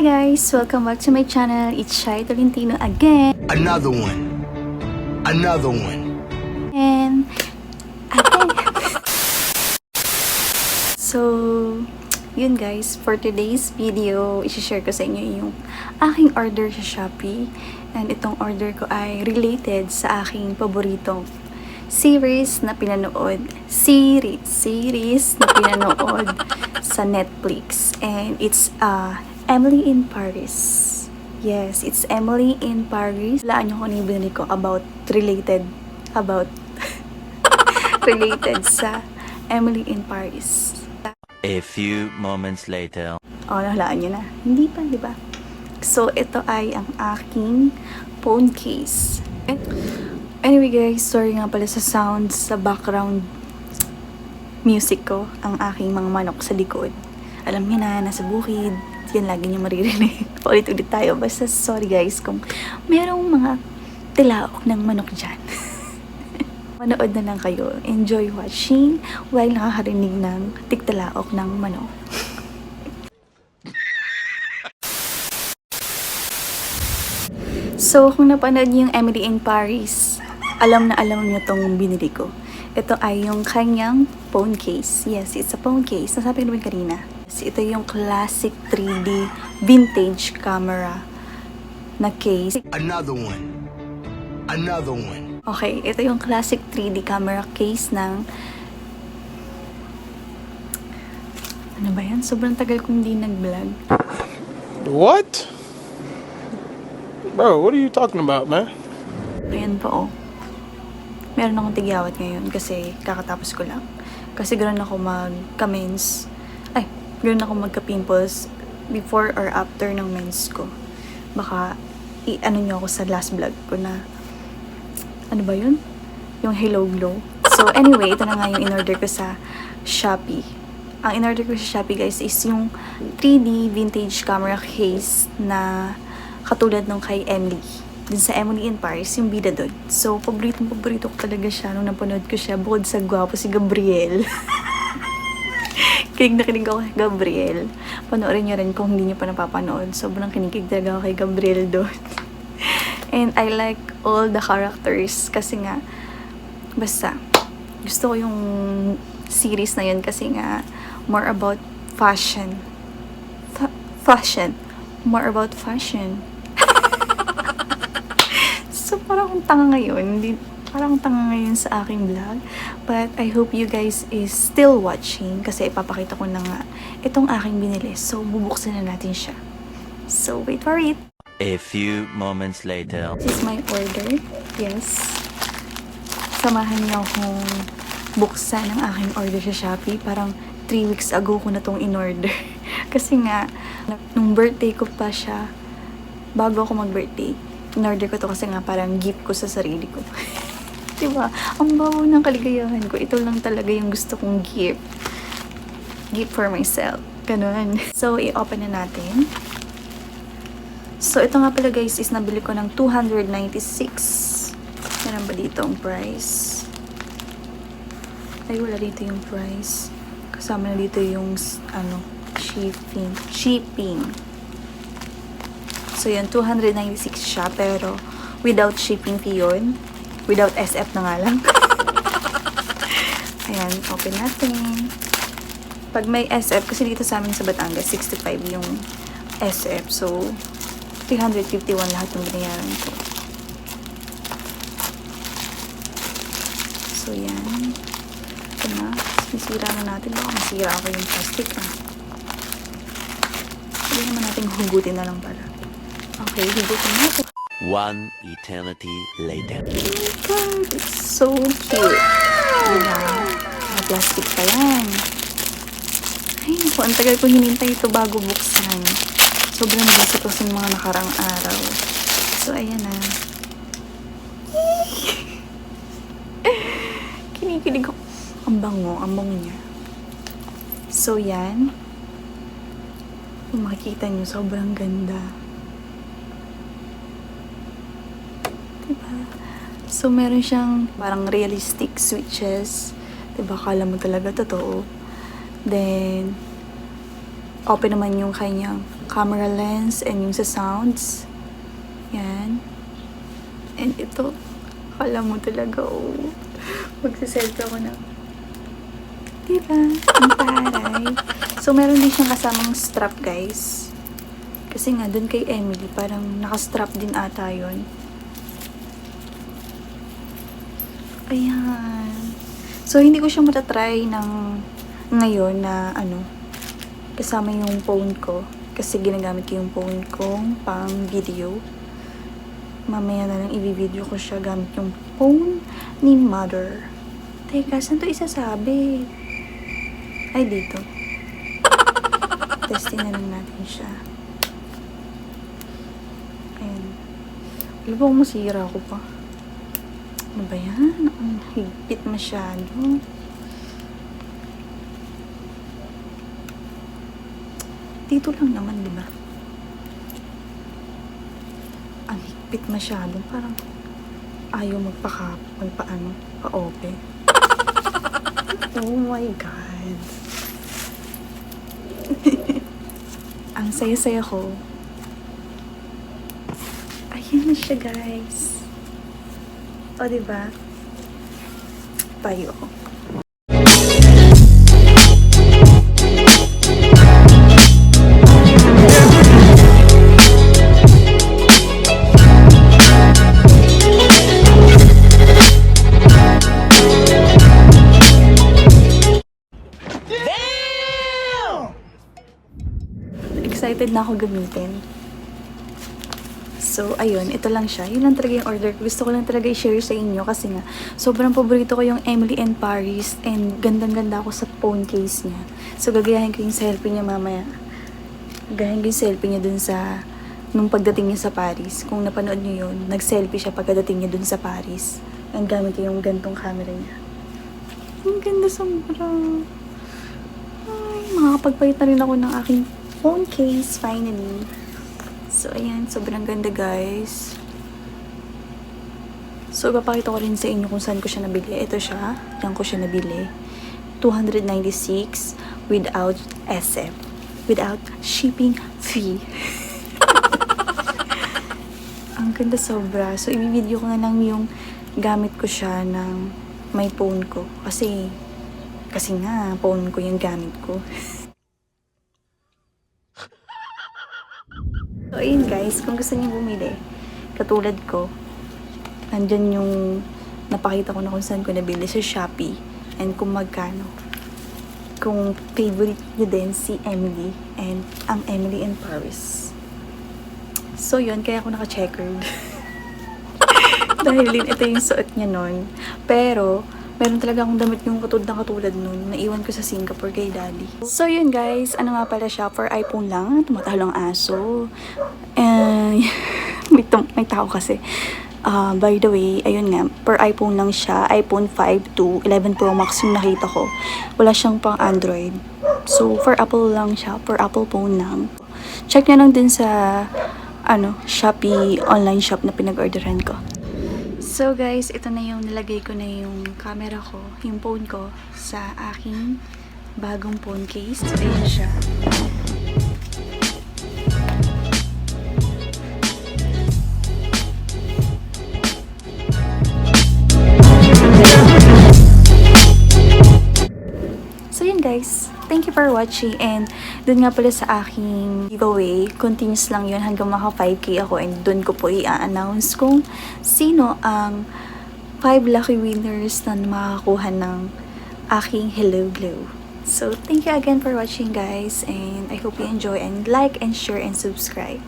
guys! Welcome back to my channel. It's Shai Tolentino again. Another one. Another one. And again. So, yun guys. For today's video, i-share ko sa inyo yung aking order sa Shopee. And itong order ko ay related sa aking paboritong series na pinanood sa Netflix, and it's Emily in Paris. Yes, it's Emily in Paris. Laan nyo kung ano yung binili ko related sa Emily in Paris. A few moments later. Nahulaan nyo na. Hindi pa, di ba? So, ito ay ang aking phone case. Anyway guys, sorry nga pala sa sound sa background music ko, ang aking mga manok sa likod. Alam niyo na, nasa bukid. Yan lagi niyo maririnig. Ulit-ulit tayo. Basta sorry guys kung merong mga tilaok ng manok dyan. Manood na lang kayo. Enjoy watching while nakakarinig ng tigtalaok ng manok. So, kung napanood niyo yung Emily in Paris, alam niyo tong binili ko. Ito ay yung kanyang phone case. Yes, it's a phone case. Nasabi ko naman kanina. Ito yung classic 3D vintage camera na case. Another one. Another one. Okay, ito yung classic 3D camera case ng... Ano ba yan? Sobrang tagal kong hindi nag-vlog. What? Bro, what are you talking about, man? Ayan po, oh. Meron akong tigyawat ngayon kasi kakatapos ko lang. Kasi ganoon ako magka-mens. Ganoon ako magka-pimples before or after ng mens ko. Baka i-ano nyo ako sa last vlog ko na ano ba yun? Yung Hello Glow. So anyway, ito na nga yung in-order ko sa Shopee. Ang in-order ko sa Shopee guys is yung 3D vintage camera case na katulad nung kay Emily. Din sa Emily in Paris, yung bida doon. So, paborito ko talaga siya nung napanood ko siya. Bukod sa gwapo si Gabriel. Kinig na kinig ako kay Gabriel. Panoorin nyo rin kung hindi nyo pa napapanood. Sobrang kinikig talaga ako kay Gabriel doon. And I like all the characters kasi nga, basta, gusto ko yung series na yun kasi nga, more about fashion. More about fashion. So, parang akong tanga ngayon sa aking vlog. But, I hope you guys is still watching kasi ipapakita ko na nga itong aking binili. So, bubuksan na natin siya. So, wait for it. A few moments later. This is my order. Yes. Samahan niyo akong buksan ang aking order sa Shopee. Parang 3 weeks ago ko na itong in-order. Kasi nga, nung birthday ko pa siya, bago ako mag-birthday, in-order ko to kasi nga parang gift ko sa sarili ko. Diba? Ang bawo ng kaligayahan ko. Ito lang talaga yung gusto kong gift. Gift for myself. Ganun. So, i-open na natin. So, ito nga pala guys is nabili ko ng 296. Meron ba dito ang price? Ay, wala dito yung price. Kasama na dito yung, shipping. So, yun, 296 siya, pero without shipping fee yun. Without SF na nga lang. Ayan, open natin. Pag may SF, kasi dito sa amin sa Batangas, 65 yung SF. So, 351 lahat ng binayaran ko. So, yan. Ito na. Masira na natin. Baka masira ako yung plastic, Hindi naman natin hugutin na lang pala. Okay, hugutin natin. One eternity later. Oh my God, it's so cute. Diba? Plastic pa yan. Ay, naku, ang tagal ko hinintay ito bago buksan. Sobrang busy ko sa mga nakarang araw. So, ayan na. Kinikilig ako. Ang bango niya. So, yan. Kung makikita nyo, sobrang ganda. Diba? So, meron siyang parang realistic switches. Diba? Akala mo talaga totoo. Then, open naman yung kanyang camera lens and yung sa sounds. Yan. And ito, akala mo talaga, oh. Magsiselfie ako na. Diba? Ang taray. So, meron din siyang kasamang strap, guys. Kasi nga, dun kay Emily, parang naka-strap din ata yun. Ayan. So, hindi ko siya matatry ng ngayon na, kasama yung phone ko. Kasi ginagamit ko yung phone kong pang video. Mamaya na lang i-video ko siya gamit yung phone ni mother. Teka, saan to isasabi? Ay, dito. Testing na lang natin siya. Ayan. Alam mo kung masira ako pa. Ano ba yan? Ang higpit masyado. Dito lang naman, di ba? Ang higpit masyado. Parang ayaw pa-open. Oh my God. Ang saya-saya ko. Ayan na siya, guys. O, diba? Tayo ako. Excited na ako gamitin. So, ayun, ito lang siya. Yun lang talaga yung order ko. Gusto ko lang talaga i-share sa inyo kasi nga, sobrang paborito ko yung Emily in Paris and gandang-ganda ako sa phone case niya. So, gagayahin ko yung selfie niya mamaya. Gagayahin ko yung selfie niya dun sa, nung pagdating niya sa Paris. Kung napanood niyo yun, nag-selfie siya pagdating niya dun sa Paris. And gamit niya yung gantong camera niya. Ang ganda sobrang. Ay, makakapagpalit na rin ako ng aking phone case finally. So, ayan. Sobrang ganda, guys. So, ipapakita ko rin sa inyo kung saan ko siya nabili. Ito siya. Yan ko siya nabili. 296 without SF. Without shipping fee. Ang ganda sobra. So, i-video ko na lang yung gamit ko siya ng may phone ko. Kasi nga, phone ko yung gamit ko. So, ayun guys, kung gusto niyo bumili, katulad ko, nandyan yung napakita ko na kung saan ko nabili sa Shopee and kung magkano. Kung favorite niyo din si Emily and ang Emily in Paris. So, yun, kaya ako naka-checkered. Dahil din ito yung suot niya nun. Pero, meron talaga akong damit yung katulad nun. Naiwan ko sa Singapore kay Daddy. So, yun guys. Ano nga pala siya? For iPhone lang. Tumatalo ang aso. May tao kasi. By the way, ayun nga. Per iPhone lang siya. iPhone 5 to 11 Pro Max yung nakita ko. Wala siyang pang Android. So, for Apple lang siya. For Apple phone lang. Check nyo lang din sa Shopee online shop na pinag-orderan ko. So guys, ito na yung nilagay ko na yung camera ko, yung phone ko sa aking bagong phone case. So, ayan siya. So yun guys, thank you for watching and dun nga pala sa aking giveaway, continuous lang yun hanggang maka 5K ako and dun ko po i-announce kung sino ang 5 lucky winners na makakakuha ng aking Hello Glow. So thank you again for watching guys and I hope you enjoy and like and share and subscribe.